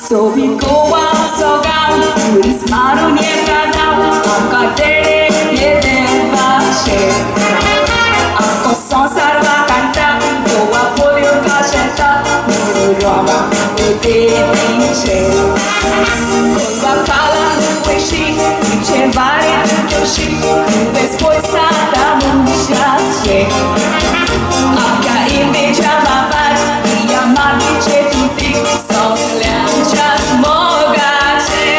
Sobie koła sogał, który smaru nie gadał, a kadere jeden wasze. Ako sonsar va cantar, koła polio kaszeta, muroma ude pinche. Koła kala nueshi, pinche vale joshi, después sata mucha se. Aka inveja babad, y amar pinche tutik, son lanchas mogache.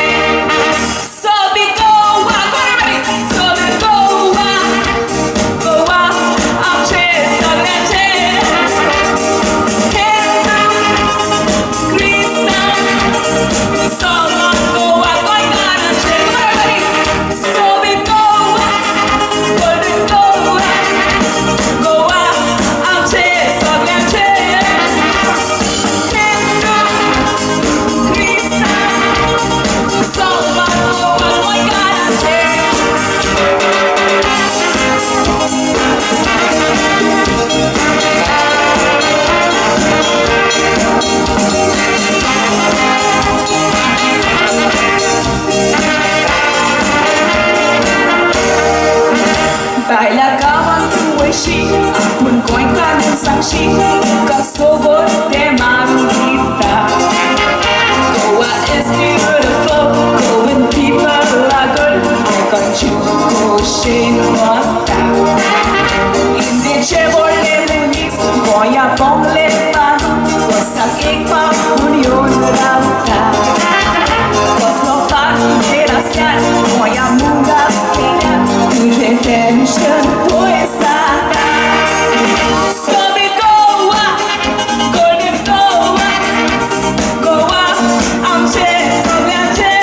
Sobi koła, sobi koła, koła, amche sogache. Hendu, Krista, solo koła, koła garache. Sobi koła, koła, amche sogache. Hendu, Krista, solo koła, koła garache. Baila kawan tuweshi, akun koin kanan sangshi, kasobot de marugita. Goa is beautiful, going people are good, kanchu shin wata. Indi chevole munix, goya bongle pan, wasak ekpa union rata. Kosmofar teraskan, goya mungas kenya, tuje tension poesaka. Sobi goa, golden goa, goa, amche sobiache.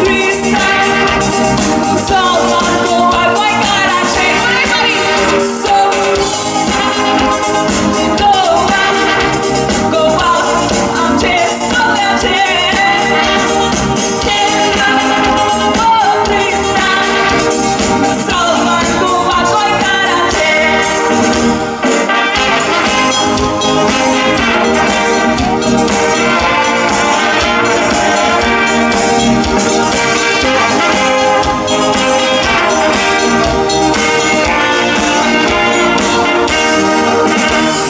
Krista, solo goa, goa garache. Sobi goa, goa, amche sobiache.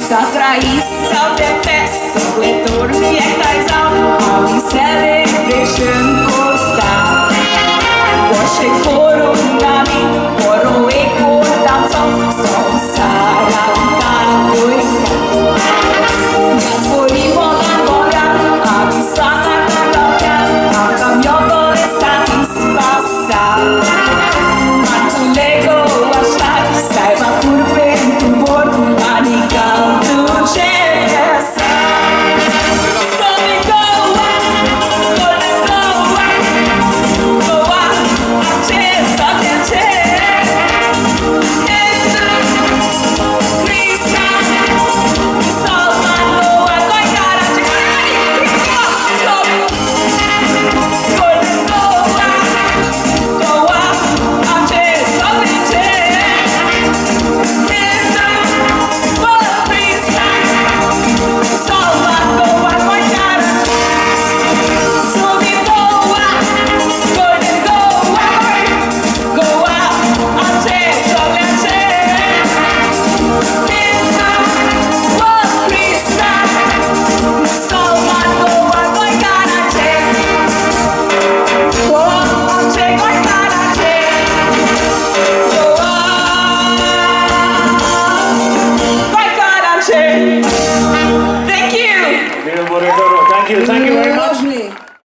Satraísta de festa, leitor de etaisal, a celebration costa. Washe coro nami, coro eco dançam, som sarauta coisa. Gaspori voga, abisana caloca, a caminhão está espaça. Matulego achar, saiba por vento morto, anical do gesta. Sobe goa, goa, ache, sobe ache. Krista, solva goa, goa garache. Goa, ache, sobe ache. Thank you. Thank you very much.